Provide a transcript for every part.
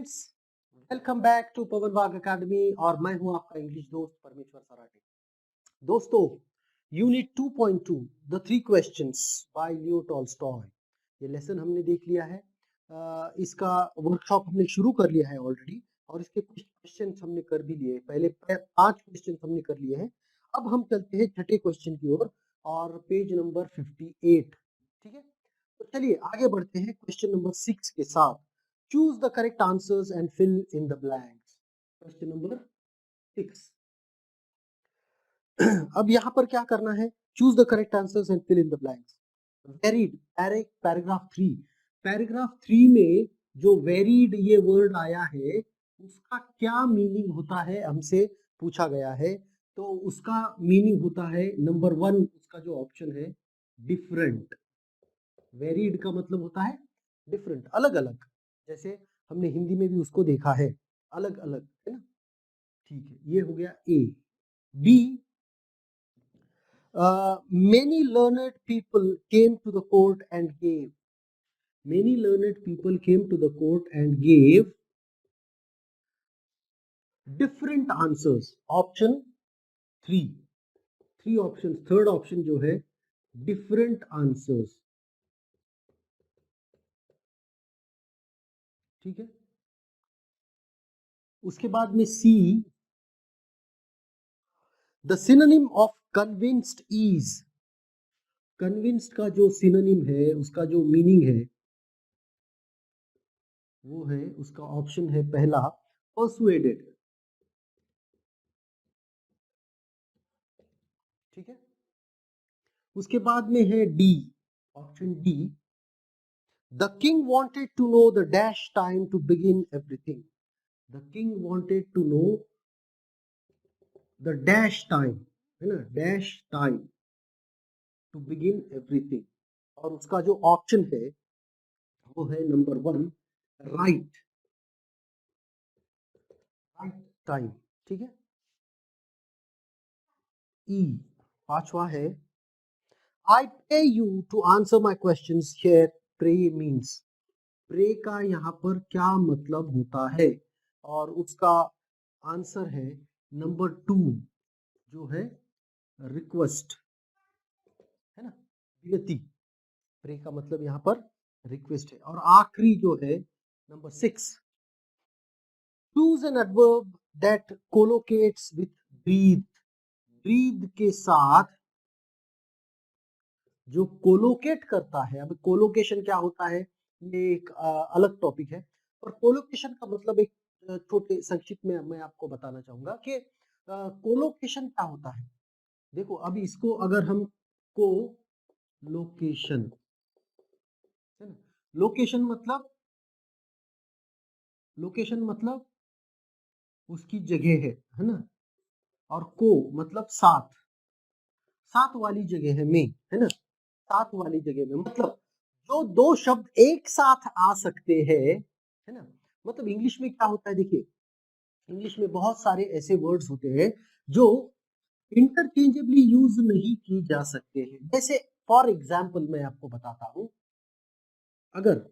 Friends, welcome back to पवन वाग academy और मैं हूं आपका इंग्लिश दोस्त परमेश्वर सराटे। दोस्तों, unit 2.2 the three questions bye Leo Tolstoy, ये लेसन हमने देख लिया है। इसका वर्कशॉप हमने शुरू कर लिया है ऑलरेडी और इसके कुछ क्वेश्चंस हमने कर भी लिए। पहले 5 क्वेश्चंस हमने कर लिए हैं। अब हम चलते हैं छठे क्वेश्चन की ओर और पेज नंबर 58। ठीक है, तो चलिए आगे बढ़ते हैं क्वेश्चन नंबर 6 के साथ। Choose the correct answers and fill in the blanks. Question number 6. अब यहाँ पर क्या करना है? Choose the correct answers and fill in the blanks. Varied, paragraph 3. Paragraph 3 में जो varied ये word आया है, उसका क्या मीनिंग होता है हमसे पूछा गया है। तो उसका मीनिंग होता है नंबर 1, उसका जो ऑप्शन है डिफरेंट। वेरीड का मतलब होता है डिफरेंट, अलग अलग। जैसे हमने हिंदी में भी उसको देखा है, अलग अलग, है ना। ठीक है, ये हो गया A. B, many learned people came to the court and gave. Many learned people came to the court and gave different answers. Option 3 option, third option जो है डिफरेंट आंसर्स। ठीक है, उसके बाद में C, the synonym of convinced is. Convinced का जो synonym है, उसका जो मीनिंग है वो है, उसका ऑप्शन है पहला परसुएडेड। ठीक है, उसके बाद में है D, option D, the king wanted to know the dash time to begin everything. The king wanted to know the dash time, है ना, dash time to begin everything. और उसका जो ऑप्शन है वो है नंबर 1, राइट, राइट टाइम। ठीक है, ई, पांचवा है I pay you to answer my questions here. Pray means, pray का यहाँ पर क्या मतलब होता है, और उसका आंसर है नंबर 2 जो है रिक्वेस्ट, है ना, विनती। प्रे का मतलब यहाँ पर रिक्वेस्ट है। और आखिरी जो है number 6, choose an adverb that collocates with breathe. Breathe के साथ जो कोलोकेट करता है। अब कोलोकेशन क्या होता है, ये एक अलग टॉपिक है, और कोलोकेशन का मतलब एक छोटे संक्षिप्त में मैं आपको बताना चाहूंगा कि कोलोकेशन क्या होता है। देखो, अभी इसको अगर हम को लोकेशन, है ना, लोकेशन मतलब, लोकेशन मतलब उसकी जगह है ना, और को मतलब साथ, साथ वाली जगह है में, है ना, साथ वाली जगह में मतलब जो दो शब्द एक साथ आ सकते हैं, है ना। मतलब इंग्लिश में क्या होता है, देखिए इंग्लिश में बहुत सारे ऐसे वर्ड्स होते हैं जो इंटरचेंजेबली यूज नहीं की जा सकते हैं। जैसे फॉर एग्जाम्पल मैं आपको बताता हूं, अगर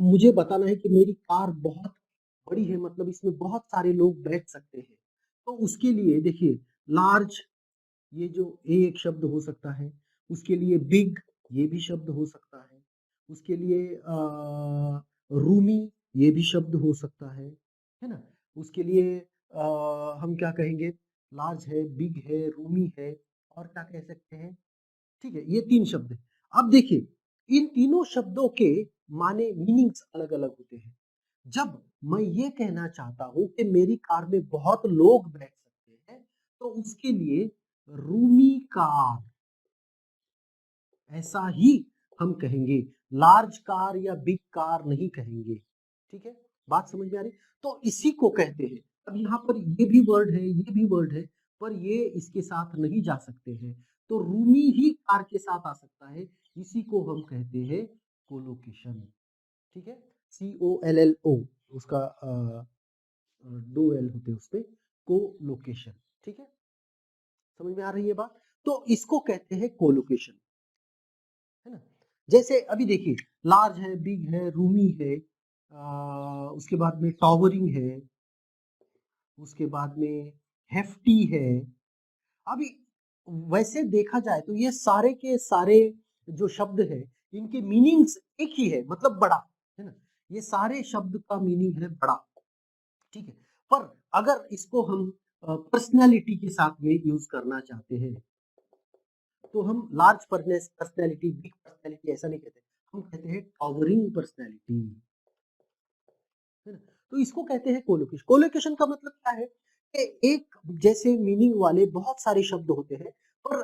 मुझे बताना है कि मेरी कार बहुत बड़ी है, मतलब इसमें बहुत सारे लोग बैठ सकते हैं, तो उसके लिए देखिए लार्ज, ये जो एक शब्द हो सकता है, उसके लिए बिग, ये भी शब्द हो सकता है, उसके लिए रूमी, ये भी शब्द हो सकता है ना। उसके लिए हम क्या कहेंगे, लार्ज है, बिग है, रूमी है, और क्या कह सकते हैं। ठीक है, ये 3 शब्द है। अब देखिए इन तीनों शब्दों के माने, मीनिंग्स अलग अलग होते हैं। जब मैं ये कहना चाहता हूं कि मेरी कार में बहुत लोग बैठ सकते हैं, तो उसके लिए रूमी कार, ऐसा ही हम कहेंगे, लार्ज कार या बिग कार नहीं कहेंगे। ठीक है, बात समझ में आ रही। तो इसी को कहते हैं, अब यहाँ पर ये भी वर्ड है, ये भी वर्ड है, पर ये इसके साथ नहीं जा सकते हैं, तो रूमी ही कार के साथ आ सकता है। इसी को हम कहते हैं कोलोकेशन। ठीक है, COLLO, उसका 2 L होते हैं उसपे, कोलोकेशन। ठीक है, समझ में आ रही है बात। तो इसको कहते हैं कोलोकेशन, है ना। जैसे अभी देखिए लार्ज है, बिग है, रूमी है, उसके बाद में टॉवरिंग है, उसके बाद में हेफ्टी है। अभी वैसे देखा जाए तो ये सारे के सारे जो शब्द है इनके मीनिंग्स एक ही है, मतलब बड़ा, है ना। ये सारे शब्द का मीनिंग है बड़ा, ठीक है। पर अगर इसको हम पर्सनैलिटी के साथ में यूज करना चाहते हैं तो हम लार्ज पर्सनैलिटी, बिग पर्सनैलिटी ऐसा नहीं कहते, हम कहते हैं टॉवरिंग पर्सनैलिटी, है ना। तो इसको कहते हैं कोलोकेशन। कोलोकेशन का मतलब क्या है कि एक जैसे मीनिंग वाले बहुत सारे शब्द होते हैं, पर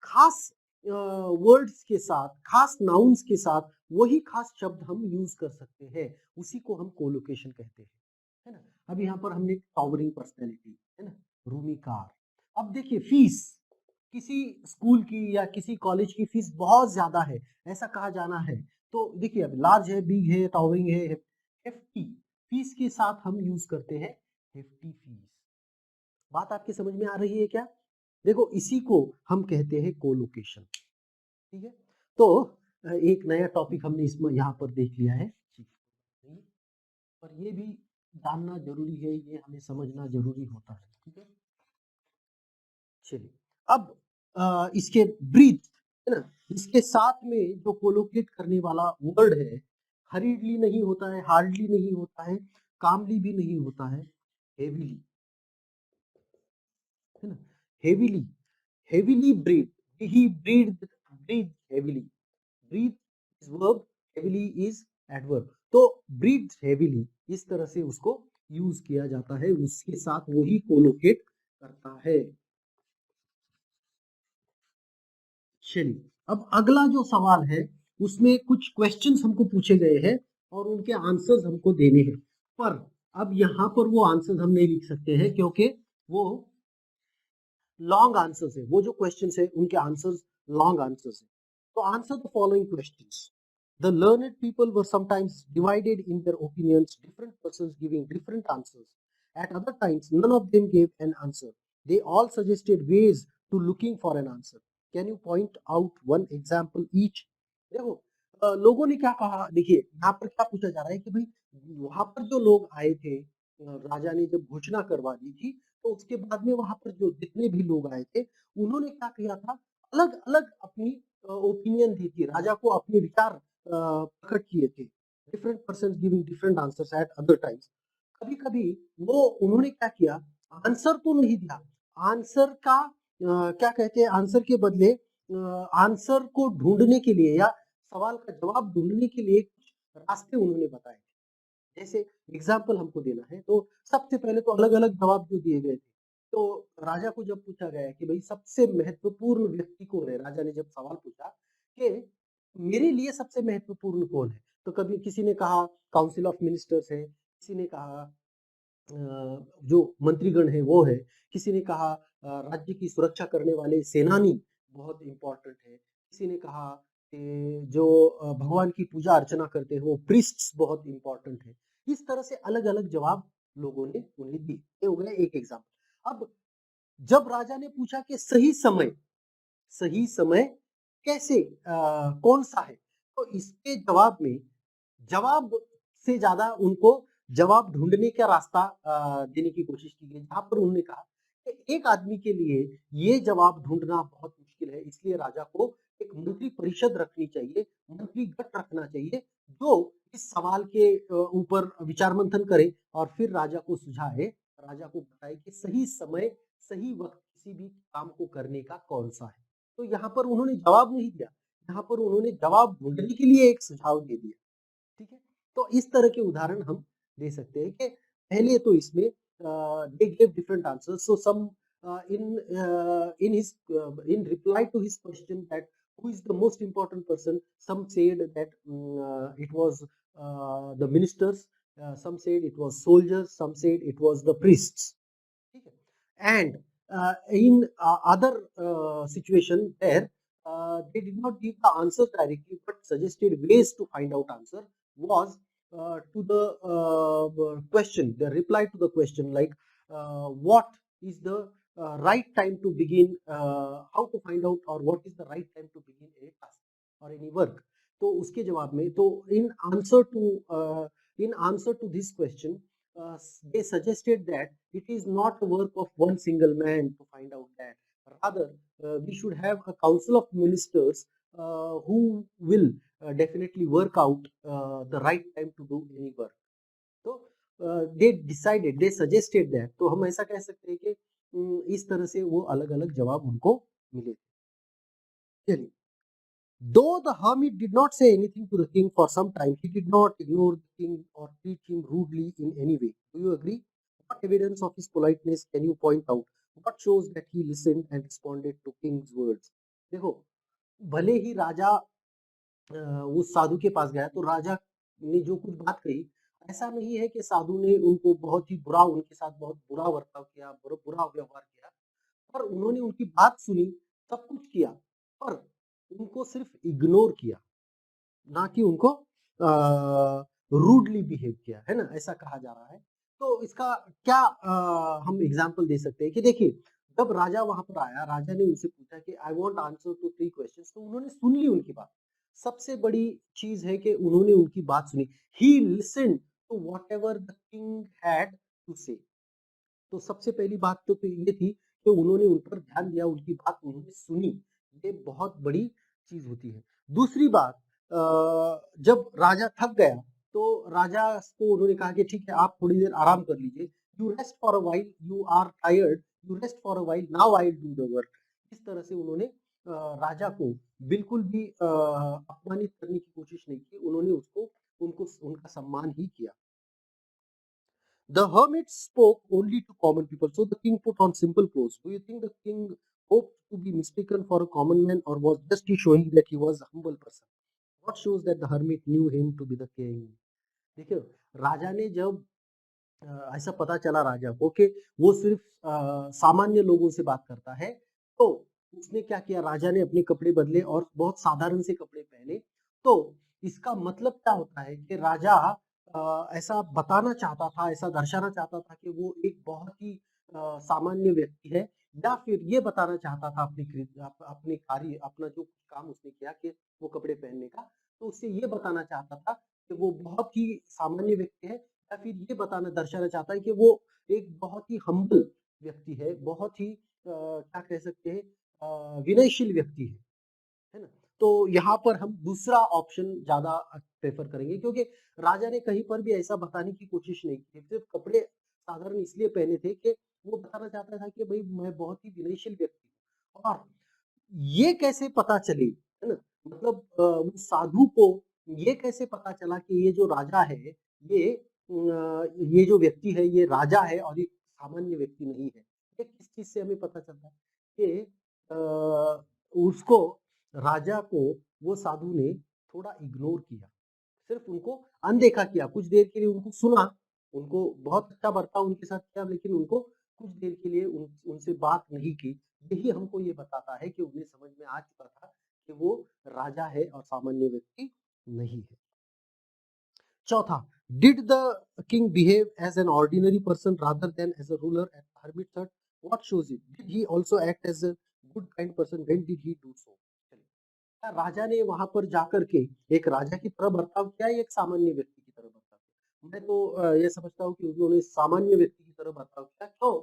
खास वर्ड्स के साथ, खास नाउन्स के साथ वही खास शब्द हम यूज कर सकते हैं, उसी को हम कोलोकेशन कहते हैं, है ना। अब यहाँ पर हमने टॉवरिंग पर्सनैलिटी, है ना, रूमी कार। अब देखिए फीस, किसी स्कूल की या किसी कॉलेज की फीस बहुत ज्यादा है ऐसा कहा जाना है, तो देखिए अब लार्ज है, बिग है, टॉवरिंग है, हेफ्टी, फीस के साथ हम यूज करते हैं हेफ्टी फीस। बात आपके समझ में आ रही है क्या? देखो इसी को हम कहते हैं कोलोकेशन, ठीक है। तो एक नया टॉपिक हमने इसमें यहाँ पर देख लिया है, पर ये भी जानना जरूरी है, ये हमें समझना जरूरी होता है, ठीक है। चलिए अब इसके ब्रीथ, है ना, इसके साथ में जो कोलोकेट करने वाला वर्ड है, हरीडली नहीं होता है, हार्डली नहीं होता है, कामली भी नहीं होता है, हेवीली, है ना। Heavily, heavily breathe, he breathe heavily, breathe is verb, heavily is adverb. तो ब्रीथ हेवीली इस तरह से उसको यूज किया जाता है, उसके साथ वही कोलोकेट करता है। चलिए अब अगला जो सवाल है उसमें कुछ क्वेश्चंस हमको पूछे गए हैं और उनके आंसर्स हमको देने हैं, पर अब यहाँ पर वो आंसर्स हम नहीं लिख सकते हैं क्योंकि वो लॉन्ग आंसर्स है, वो जो क्वेश्चंस है उनके आंसर्स लॉन्ग आंसर्स है। तो answer the following questions. The learned people were sometimes divided in their opinions, different persons giving different answers. At other times, none of them gave an answer. They all suggested ways to looking for an answer. Can you point out one example each? देखो लोगों ने क्या कहा, देखिए यहाँ पर क्या पूछा जा रहा है कि भाई वहां पर जो लोग आए थे, राजा ने जब घोषणा करवा दी थी, तो उसके बाद में वहां पर जो जितने भी लोग आए थे उन्होंने क्या किया था, अलग अलग अपनी ओपिनियन दी थी, राजा को अपने विचार प्रकट किए थे। Different person giving different answers eight other times. कभी कभी वो उन्होंने क्या किया, आंसर तो नहीं दिया, आंसर का क्या कहते हैं, आंसर के बदले आंसर को ढूंढने के लिए या सवाल का जवाब ढूंढने के लिए कुछ रास्ते उन्होंने बताए। जैसे एग्जाम्पल हमको देना है तो सबसे पहले तो अलग अलग जवाब जो दिए गए थे, तो राजा को जब पूछा गया कि भाई सबसे महत्वपूर्ण व्यक्ति कौन है, राजा ने जब सवाल पूछा कि मेरे लिए सबसे महत्वपूर्ण कौन है, तो कभी किसी ने कहा काउंसिल ऑफ मिनिस्टर्स है, किसी ने कहा जो मंत्रीगण है वो है, किसी ने कहा राज्य की सुरक्षा करने वाले सेनानी बहुत इंपॉर्टेंट है, किसी ने कहा कि जो भगवान की पूजा अर्चना करते हैं वो प्रीस्ट्स बहुत इंपॉर्टेंट है। इस तरह से अलग अलग जवाब लोगों ने उन्हें दिए। ये हो गया एक एग्जाम्पल। अब जब राजा ने पूछा कि सही समय कैसे कौन सा है, तो इसके जवाब में जवाब से ज्यादा उनको जवाब ढूंढने का रास्ता देने की कोशिश की गई, जहां पर उन्होंने कहा कि एक आदमी के लिए ये जवाब ढूंढना बहुत मुश्किल है, इसलिए राजा को एक मंत्री परिषद रखनी चाहिए, मंत्री गट रखना चाहिए, जो इस सवाल के ऊपर विचार मंथन करे और फिर राजा को सुझाए, राजा को बताए कि सही समय सही वक्त किसी भी काम को करने का कौन सा है। तो यहाँ पर उन्होंने जवाब नहीं दिया, यहाँ पर उन्होंने जवाब ढूंढने के लिए एक सुझाव दे दिया, ठीक है। तो इस तरह के उदाहरण हम दे सकते हैं कि पहले तो इसमें they gave different answers, so some in reply to his question that who is the most important person, some said that it was the ministers, some said it was soldiers, some said it was the priests, ठीक है। And in other situation there they did not give the answer directly but suggested ways to find out answer, was to the question, the reply to the question like what is the right time to begin, how to find out or what is the right time to begin a task or any work। तो उसके जवाब में, तो in answer to in answer to this question, they suggested that it is not the work of one single man to find out that. Rather, we should have a council of ministers who will definitely work out the right time to do any work. तो they suggested that. तो हम ऐसा कह सकते हैं कि इस तरह से वो अलग-अलग जवाब उनको मिले। चलिए, though the hermit did not say anything to the king for some time, he did not ignore the king or treat him rudely in any way. Do you agree? What evidence of his politeness can you point out? What shows that he listened and responded to king's words? देखो, भले ही राजा उस साधु के पास गया तो राजा ने जो कुछ बात कही, ऐसा नहीं है कि साधु ने उनको बहुत ही बुरा उनके साथ बहुत बुरा बर्ताव किया, बुरा व्यवहार किया, पर उन्होंने उनकी बात सुनी, सब कुछ किया, पर उनको सिर्फ इग्नोर किया, ना कि उनको रूडली बिहेव किया, है ना? ऐसा कहा जा रहा है। तो इसका क्या हम एग्जाम्पल दे सकते हैं कि देखिए, जब राजा वहां पर आया, राजा ने उनसे पूछा कि I want answer to 3 questions, तो उन्होंने सुन ली उनकी बात। सबसे बड़ी चीज है कि उन्होंने उनकी बात सुनी। He listened to whatever the king had to say. तो सबसे पहली बात तो ये थी कि उन्होंने उन पर ध्यान दिया, उनकी बात उन्होंने सुनी। ये बहुत बड़ी चीज होती है। दूसरी बात, जब राजा थक गया तो राजा को उन्होंने कहा कि ठीक है, आप थोड़ी देर आराम कर लीजिए। You rest for a while, you are tired, you rest for a while, now I do the work. इस तरह से उन्होंने राजा को बिल्कुल भी अपमानित करने की कोशिश नहीं की। उन्होंने उनको उनका सम्मान ही किया। The hermit spoke only to common people, so the king put on simple clothes. Do you think the king hoped to be mistaken for a common man, or was just he showing that he was a humble person? What shows that the hermit knew him to be the king? देखिए, राजा ने जब ऐसा पता चला राजा को कि वो सिर्फ सामान्य लोगों से बात करता है, तो उसने क्या किया, राजा ने अपने कपड़े बदले और बहुत साधारण से कपड़े पहने। तो इसका मतलब क्या होता है कि राजा ऐसा बताना चाहता था, ऐसा दर्शाना चाहता था कि वो एक बहुत ही सामान्य व्यक्ति है, या फिर ये बताना चाहता था अपने कार्य, अपना जो काम उसने किया कि वो कपड़े पहनने का, तो उससे ये बताना चाहता था कि वो बहुत ही सामान्य व्यक्ति है, या फिर ये दर्शाना चाहता है कि वो एक बहुत ही हम्बल व्यक्ति है, बहुत ही क्या कह सकते हैं, विनयशील व्यक्ति है ना? तो यहाँ पर हम दूसरा ऑप्शन ज़्यादा प्रेफ़र करेंगे, क्योंकि राजा ने कहीं पर भी ऐसा बताने की कोशिश नहीं की, सिर्फ़ कपड़े साधारण इसलिए पहने थे कि वो बताना चाहता था कि भई मैं बहुत ही विनयशील व्यक्ति हूँ। और ये कैसे पता चली, है ना? मतलब उस साधु को ये कैसे पता चला कि ये जो राजा है, ये जो व्यक्ति है, ये राजा है और ये सामान्य व्यक्ति नहीं है। ये किस चीज़ से हमें पता चलता है कि उसको राजा को वो साधु ने थोड़ा इग्नोर किया, सिर्फ़ उनको अनदेखा किया, कुछ देर के लिए उनको सुना, उनको बहुत अच्छा बर्ताव उनके साथ किया, लेकिन उनको कुछ देर के लिए उनसे बात नहीं की। यही हमको ये बताता है कि उन्हें समझ में आ चुका था कि वो राजा है और सामान्य व्यक्ति नहीं है। चौथा, did the king behave as an ordinary person rather than as a ruler at hermit hut? What shows it? Did he also act as a good kind person? When did he do so? क्या राजा ने वहां पर जाकर के एक राजा की तरह बर्ताव किया या एक सामान्य व्यक्ति की तरह बर्ताव किया? मैं तो ये समझता हूँ कि उन्होंने सामान्य व्यक्ति की तरह बर्ताव किया। क्यों?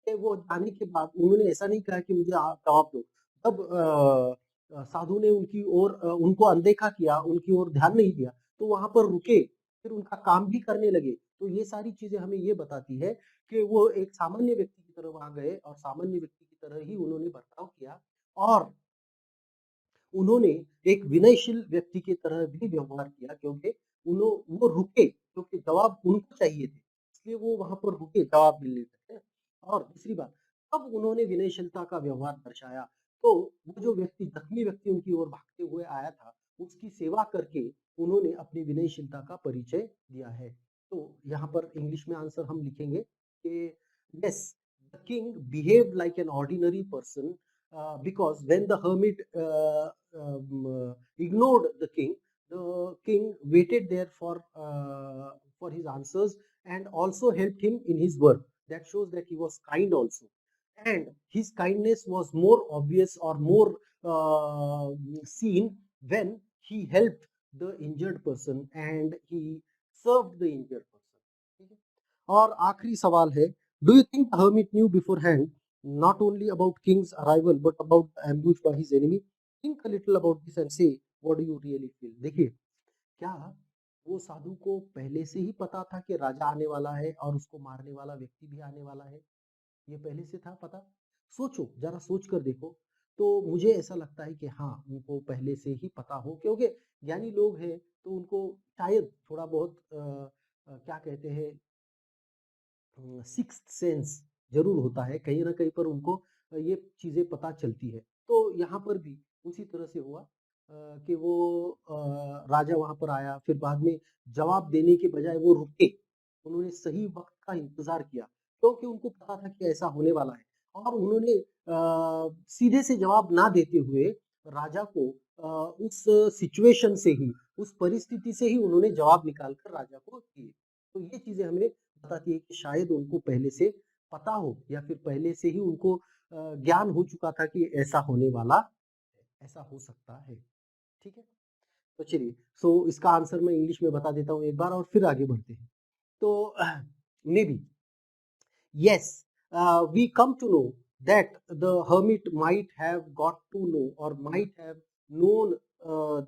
कि वो जाने के बाद उन्होंने ऐसा नहीं कहा कि मुझे आप जवाब दो। तब साधु ने उनको अनदेखा किया, उनकी ओर ध्यान नहीं दिया, तो वहां पर रुके, फिर उनका काम भी करने लगे। तो ये सारी चीजें हमें ये बताती है कि वो एक सामान्य व्यक्ति की तरह वहां गए और सामान्य व्यक्ति की तरह ही उन्होंने बर्ताव किया, और उन्होंने एक विनयशील व्यक्ति की तरह भी व्यवहार किया, क्योंकि वो रुके, क्योंकि जवाब उनको चाहिए थे, इसलिए वो वहां पर रुके जवाब मिलने तक, है। और दूसरी बात, अब उन्होंने विनयशीलता का व्यवहार दर्शाया, तो वो जो व्यक्ति, जख्मी व्यक्ति उनकी ओर भागते हुए आया था, उसकी सेवा करके उन्होंने अपनी विनयशीलता का परिचय दिया है। तो यहाँ पर इंग्लिश में आंसर हम लिखेंगे कि yes, the king behaved like an ordinary person, because when the hermit ignored the king waited there for his answers and also helped him in his work. That shows that he was kind also, and his kindness was more obvious or more seen when he helped the injured person and he served the injured person, ठीक है। और आखिरी सवाल है, do you think hermit new before hand not only about king's arrival but about the ambush by his enemy? Think a little about this and say what do you really feel. देखिए, क्या वो साधु को पहले से ही पता था कि राजा आने वाला है और उसको मारने वाला व्यक्ति भी आने वाला है? ये पहले से था पता? सोचो, जरा सोच कर देखो। तो मुझे ऐसा लगता है कि हाँ, उनको पहले से ही पता हो, क्योंकि ज्ञानी लोग हैं तो उनको शायद थोड़ा बहुत क्या कहते हैं, सिक्स्थ सेंस जरूर होता है, कहीं ना कहीं पर उनको ये चीजें पता चलती है। तो यहाँ पर भी उसी तरह से हुआ कि वो राजा वहां पर आया, फिर बाद में जवाब देने के बजाय वो रुके, उन्होंने सही वक्त का इंतजार किया, क्योंकि उनको पता था कि ऐसा होने वाला है। और उन्होंने सीधे से जवाब ना देते हुए राजा को उस सिचुएशन से ही, उस परिस्थिति से ही उन्होंने जवाब निकाल कर राजा को दिए। तो ये चीजें हमें बताती है कि शायद उनको पहले से पता हो या फिर पहले से ही उनको ज्ञान हो चुका था कि ऐसा होने वाला है, ऐसा हो सकता है। ठीक है, तो चलिए, सो इसका आंसर मैं इंग्लिश में बता देता हूँ एक बार और फिर आगे बढ़ते हैं। तो may be yes, we come to know that the hermit might have got to know or might have known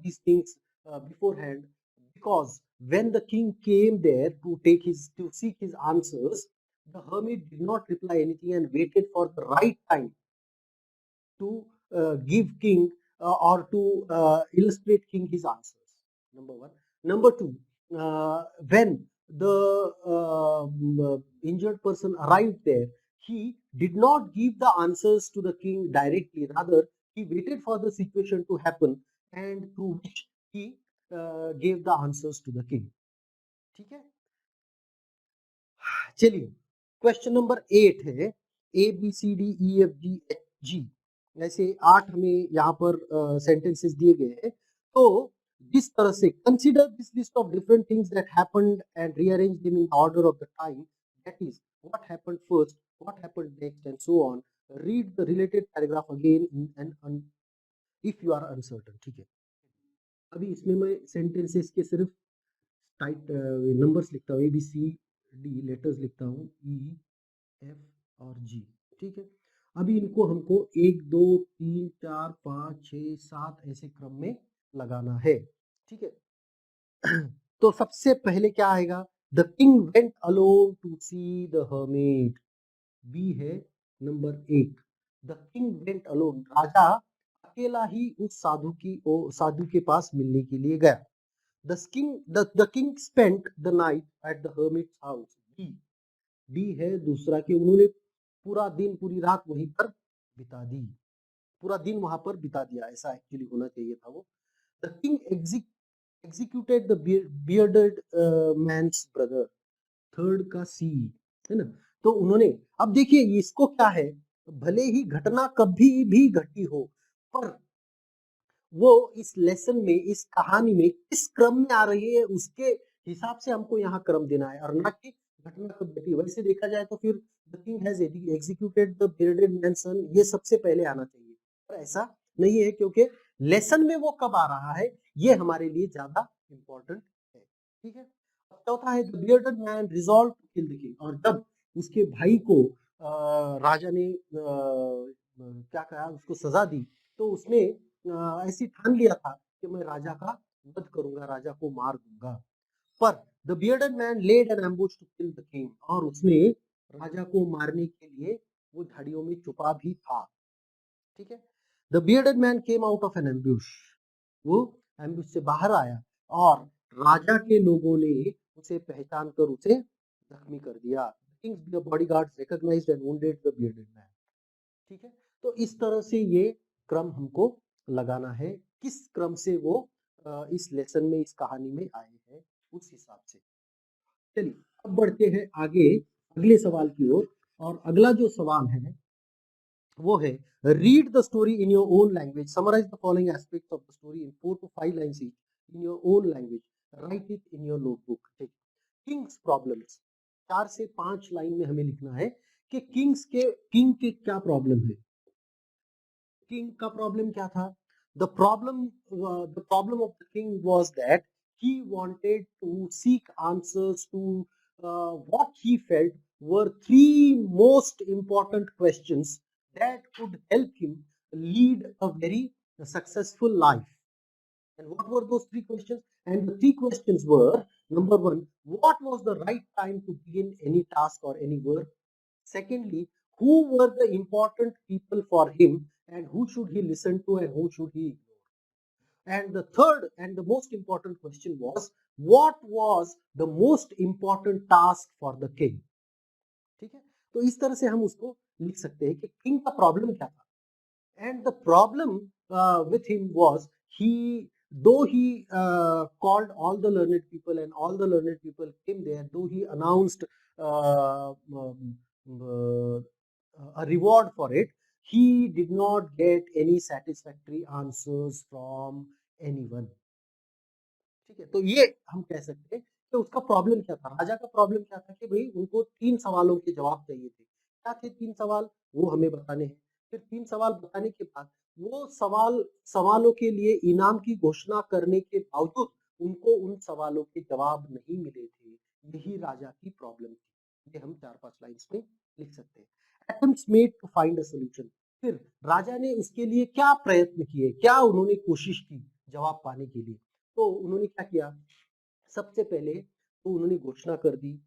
these things beforehand, because when the king came there to seek his answers, the hermit did not reply anything and waited for the right time to give king or to illustrate king his answers. Number one. Number two, when the injured person arrived there, he did not give the answers to the king directly. Rather, he waited for the situation to happen and through which he gave the answers to the king. ठीक है, चलिए, question number 8 है, ABCDEFGHG, ऐसे 8 हमें यहाँ पर sentences दिए गए हैं। तो जिस तरह से consider this list of different things that happened and rearrange them in order of the time, that is what happened first, what happened next and so on. Read the related paragraph again and if you are uncertain. ठीक है, अभी इसमें मैं sentences के सिर्फ type numbers लिखता हूँ, ABCD letters लिखता हूँ, EF और G। ठीक है, अभी इनको हमको 1 2 3 4 5 6 7 ऐसे क्रम में लगाना है। ठीक है, तो सबसे पहले क्या आएगा, the king went alone to see the hermit, B है number 1। The king went alone, राजा अकेला ही उस साधु के पास मिलने के लिए गया। The king spent the night at the hermit's house. B है दूसरा, कि उन्होंने पूरा दिन पूरी रात वहीं पर बिता दी, पूरा दिन वहां पर बिता दिया, ऐसा एक्चुअली होना चाहिए था वो। The king executed the bearded man's brother, third का C है ना। तो उन्होंने, अब देखिए इसको क्या है, भले ही घटना कभी भी घटी हो, पर वो इस लेसन में, इस कहानी में किस क्रम में आ रही है उसके हिसाब से हमको यहाँ क्रम देना है, और ना कि घटना कब घटी। वैसे देखा जाए तो फिर the king has executed the bearded man's son ये सबसे पहले आना चाहिए, पर ऐसा नहीं है, क्योंकि लेसन में वो कब आ रहा है ये हमारे लिए ज्यादा इम्पोर्टेंट है। ठीक है, चौथा है the bearded man resolved to kill the king, और जब उसके भाई को राजा ने क्या कहा, उसको सजा दी, तो उसने ऐसी ठान लिया था कि मैं राजा का वध करूंगा, राजा को मार दूंगा। पर the bearded man laid an ambush to kill the king, और उसने राजा को मारने के लिए वो झाड़ियों में छुपा भी था। ठीक है, the bearded man came out of an ambush, वो ambush से बाहर आया और राजा के लोगों ने उसे पहचान कर उसे जख्मी कर दिया। King's bodyguards recognized and wounded the bearded man। ठीक है, तो इस तरह से ये क्रम हमको लगाना है, किस क्रम से वो इस लेसन में, इस कहानी में आए हैं, उस हिसाब से। चलिए, अब बढ़ते हैं आगे अगले सवाल की ओर, और अगला जो सवाल है वो है, read the story in your own language, summarise the following aspects of the story in 4 to 5 lines each in your own language, write it in your notebook. King's problems, 4 से 5 लाइन में हमें लिखना है कि किंग के क्या problem है। King का प्रॉब्लम क्या था? The problem of the king was that he wanted to seek answers to what he felt were three most important questions that could help him lead a very successful life. And what were those three questions? And the three questions were: number one, what was the right time to begin any task or any work? Secondly, who were the important people for him, and who should he listen to and who should he ignore? And the third and the most important question was, what was the most important task for the king? ठीक है, तो इस तरह से हम उसको लिख सकते हैं कि किंग का प्रॉब्लम क्या था. And the problem with him was, though he called all the learned people and all the learned people came there, though he announced a reward for it, he did not get any satisfactory answers from anyone. ठीक है, तो ये हम कह सकते हैं कि उसका प्रॉब्लम क्या था. राजा का प्रॉब्लम क्या था कि भाई उनको 3 सवालों के जवाब चाहिए थे. क्या थे 3 सवाल, वो हमें बताने हैं. फिर 3 सवाल बताने के बाद वो सवालों के लिए इनाम की घोषणा करने के बावजूद उनको उन सवालों के जवाब नहीं मिले थे. यही राजा की प्रॉब्लम थी. ये हम 4-5 लाइन्स में लिख सकते हैं. Attempts made to find a solution. फिर राजा ने उसके लिए क्या प्रयत्न किए, क्या उन्होंने कोशिश की जवाब पाने के लिए. तो उन्होंने क्या किया, सबसे पहले तो उन्होंने घोषणा कर दी.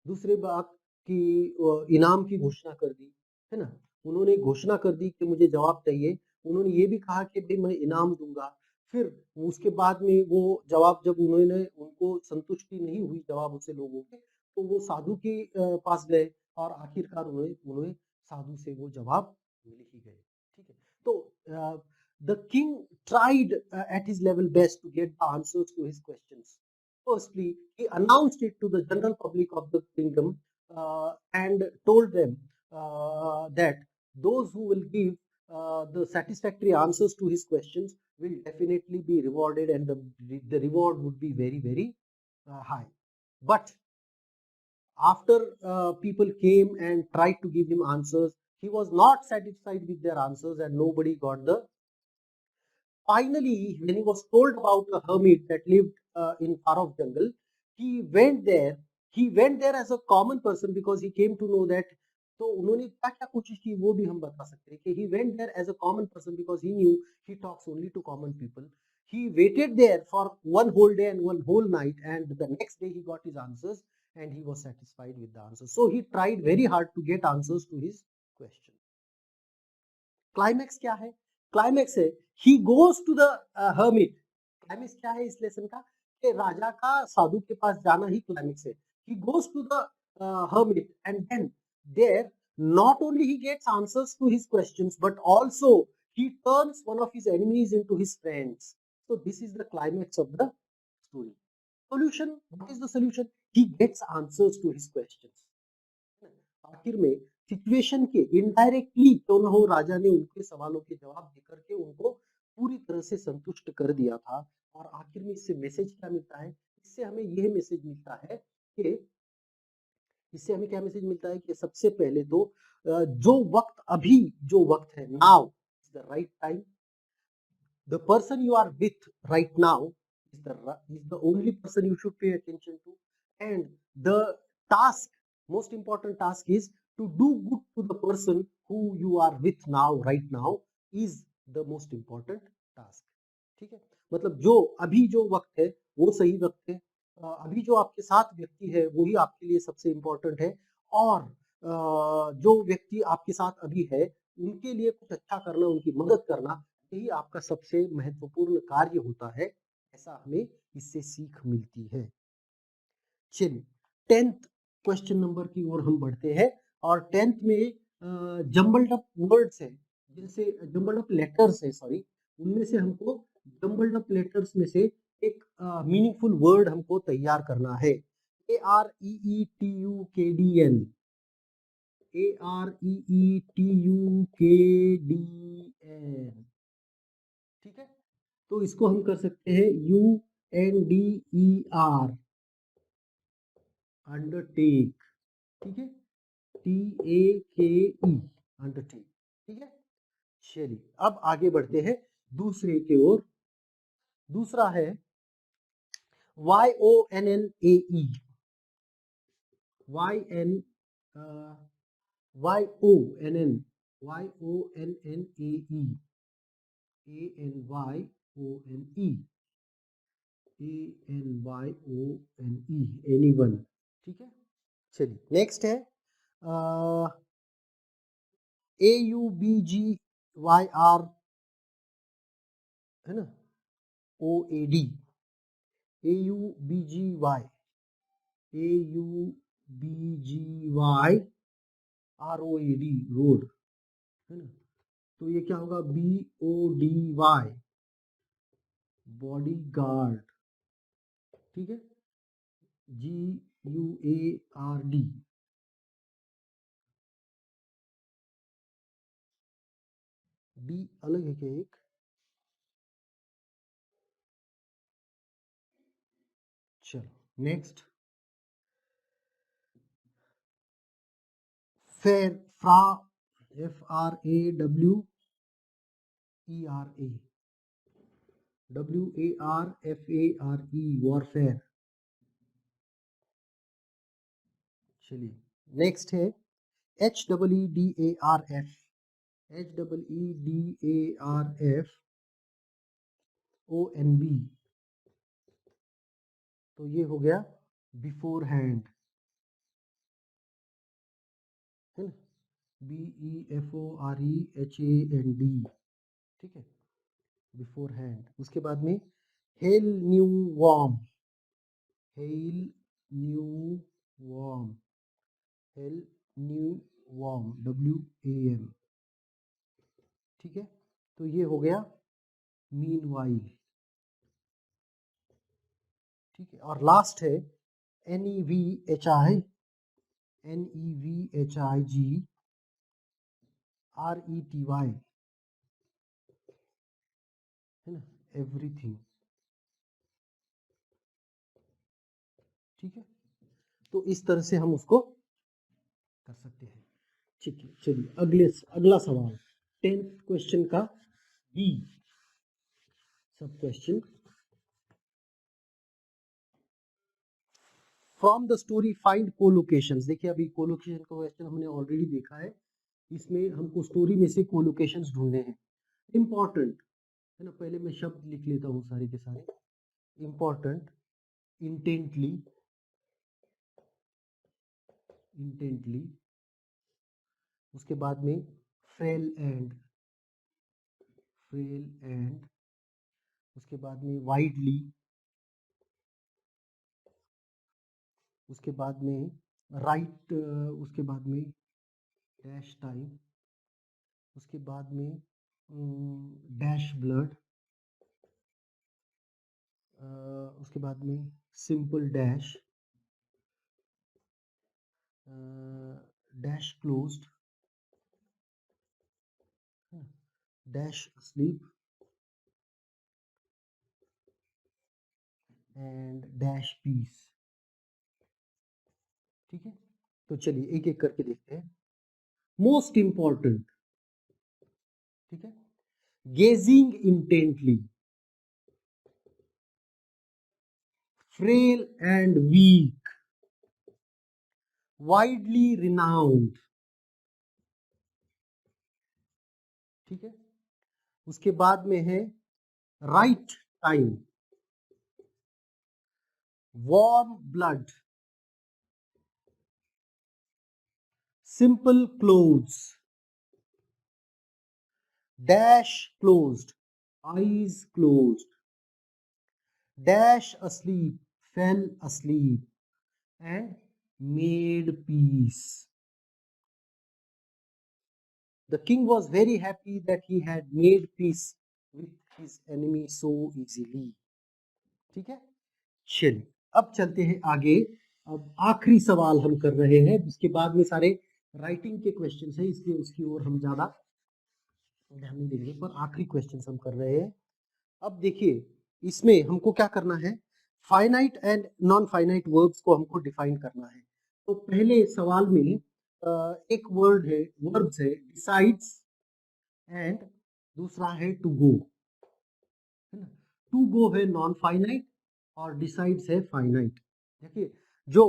दूसरी बात कि इनाम की घोषणा कर दी, है ना. उन्होंने घोषणा कर दी कि मुझे जवाब चाहिए. उन्होंने ये भी कहा कि भाई मैं इनाम दूंगा. फिर उसके बाद में वो जवाब, जब उन्होंने उनको संतुष्टि नहीं हुई जवाब से लोगों के, तो वो साधु के पास गए और आखिरकार उन्होंने साधु से वो जवाब मिल ही गए. ठीक है, तो the king tried at his level best to get the answers to his questions. Firstly, he announced it to the general public of the kingdom and told them that those who will give the satisfactory answers to his questions will definitely be rewarded, and the reward would be very, very high. But after people came and tried to give him answers, he was not satisfied with their answers and nobody got the. Finally, when he was told about a hermit that lived in far off jungle, he went there. He went there as a common person because he came to know that. तो उन्होंने क्या क्या कोशिश की वो भी हम बता सकते हैं कि he went there as a common person because he knew he talks only to common people. He waited there for one whole day and one whole night, and the next day he got his answers and he was satisfied with the answers. So he tried very hard to get answers to his question. Climax क्या है? Climax है he goes to the hermit. Climax क्या है इस lesson का? कि राजा का साधु के पास जाना ही क्लाइमैक्स है. He goes to the hermit and then there not only he gets answers to his questions but also he turns one of his enemies into his friends. So this is the climax of the story. Solution, what is the solution? He gets answers to his questions. आखिर में situation के indirectly क्यों न हो, राजा ने उनके सवालों के जवाब देकर के उनको पूरी तरह से संतुष्ट कर दिया था. और आखिर में इससे मैसेज क्या मिलता है? इससे हमें यह मैसेज मिलता है कि सबसे पहले तो जो वक्त है now is the right time. The person you are with right now is the only person you should pay attention to, and the task, most important task is to do good to the person who you are with now, right now is the most important task. ठीक है, मतलब जो वक्त है वो सही वक्त है. अभी जो आपके साथ व्यक्ति है वही आपके लिए सबसे इम्पोर्टेंट है, और जो व्यक्ति आपके साथ अभी है उनके लिए कुछ अच्छा करना, उनकी मदद करना, यही आपका सबसे महत्वपूर्ण कार्य होता है. ऐसा हमें इससे सीख मिलती है. चलिए 10th क्वेश्चन नंबर की ओर हम बढ़ते हैं, और 10th में जम्बल्ड अप वर्ड्स है, जिनसे जम्बल्ड अप लेटर्स है, सॉरी, उनमें से हमको जम्बल्ड अप लेटर्स में से एक मीनिंगफुल वर्ड हमको तैयार करना है. AREETUKDN, AREETUKDN. ठीक है, तो इसको हम कर सकते हैं UNDER, अंडरटेक. ठीक है, TAKE, अंडरटेक. ठीक है, चलिए अब आगे बढ़ते हैं दूसरे की ओर. दूसरा है YONNAE, YN YONN YONNAE ANYONE anyone, ठीक है। चलिए नेक्स्ट है AUBGYR, है ना, OAD, AUBGY ROAD, रोड, है ना। तो ये क्या होगा, BODY, बॉडी गार्ड, ठीक है। GUARD, डी अलग है क्या एक? चलो नेक्स्ट, फेर, फ्रा, FRAWERA, WARFARE, वॉरफेयर। चलिए नेक्स्ट है HEEDARF, HEEDARF ONB, तो ये हो गया बिफोर हैंड, है ना, BEFOREHAND, ठीक है, बिफोर हैंड। उसके बाद में hale new warm, hale new warm, hale new warm, WAM, ठीक है। तो ये हो गया मीनवाइल, ठीक है। और लास्ट है NEVHIGRETY, है ना, एवरीथिंग, ठीक है। तो इस तरह से हम उसको कर सकते हैं, ठीक है। चलिए अगला सवाल 10th क्वेश्चन का बी सब question, from the story find collocations. देखिए अभी कोलोकेशन का क्वेश्चन हमने ऑलरेडी देखा है, इसमें हमको स्टोरी में से कोलोकेशंस ढूंढने हैं, इंपॉर्टेंट, है ना। पहले मैं शब्द लिख लेता हूँ सारे के सारे, इंपॉर्टेंट, इंटेंटली, इंटेंटली, उसके बाद में फेल एंड, फेल एंड, उसके बाद में वाइडली, उसके बाद में राइट, उसके बाद में डैश टाइम, उसके बाद में डैश ब्लड, उसके बाद में simple dash, dash closed, dash sleep and dash peace, ठीक है। तो चलिए एक एक करके देखते हैं। मोस्ट इंपॉर्टेंट, ठीक है, gazing intently, frail and weak, widely renowned, ठीक है। उसके बाद में है right time, warm blood, simple clothes, dash closed, eyes closed, dash asleep, fell asleep, and made peace. The king was very happy that he had made peace with his enemy so easily. ठीक है, चलिए अब चलते हैं आगे। अब आखिरी सवाल हम कर रहे हैं, इसके बाद में सारे राइटिंग के क्वेश्चंस हैं, इसलिए उसकी ओर हम ज्यादा ध्यान नहीं देंगे, पर आखिरी क्वेश्चंस हम कर रहे हैं। अब देखिए इसमें हमको क्या करना है, finite and non finite verbs को हमको डिफाइन करना है। तो पहले सवाल में एक वर्ड है, वर्ब्स है डिसाइड्स एंड दूसरा है टू गो, है ना। टू गो है नॉन फाइनाइट और डिसाइड्स है फाइनाइट। देखिए जो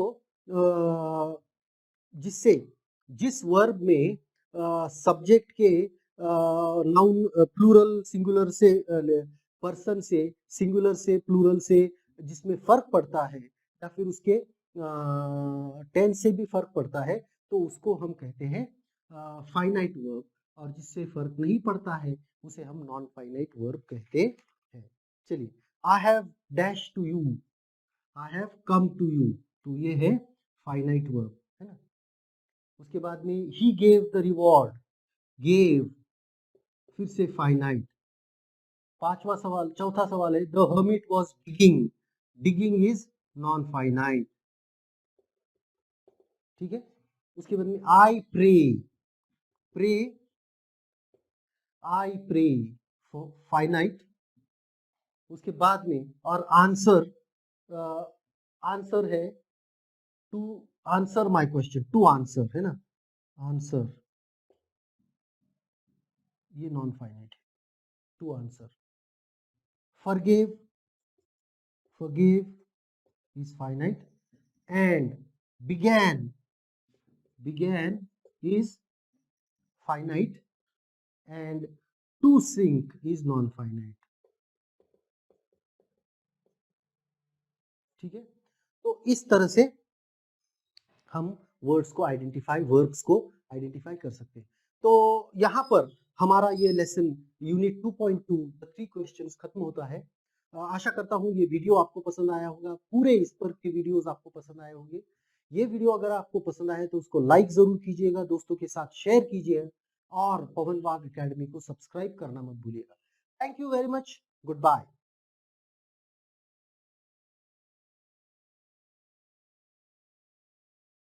जिससे जिस वर्ब में सब्जेक्ट के नाउन प्लूरल सिंगुलर से पर्सन से सिंगुलर से प्लूरल से जिसमें फर्क पड़ता है या फिर उसके टेंस से भी फर्क पड़ता है तो उसको हम कहते हैं फाइनाइट वर्ब, और जिससे फर्क नहीं पड़ता है उसे हम नॉन फाइनाइट वर्ब कहते हैं। चलिए, I have dash to you, I have come to you, तो ये है फाइनाइट वर्ब, है ना। उसके बाद में he gave the reward, gave फिर से फाइनाइट। चौथा सवाल है the hermit was digging, digging is non finite, ठीक है। उसके बाद में I pray, pray I pray finite. उसके बाद में और आंसर, आंसर है to answer my question, to answer है ना, आंसर ये नॉन फाइनाइट है, to answer. forgive, forgive is finite, and began, began is finite, and to sink is non finite, ठीक है। तो इस तरह से हम वर्ड्स को आइडेंटिफाई, वर्ब्स को आइडेंटिफाई कर सकते हैं। तो यहाँ पर हमारा ये लेसन यूनिट 2.2 3 क्वेश्चंस खत्म होता है। आशा करता हूँ ये वीडियो आपको पसंद आया होगा, पूरे इस पर के वीडियोस आपको पसंद आए होंगे। ये वीडियो अगर आपको पसंद आए तो उसको लाइक जरूर कीजिएगा, दोस्तों के साथ शेयर कीजिए और पवन वाघ एकेडमी को सब्सक्राइब करना मत भूलिएगा। Thank you very much, good bye.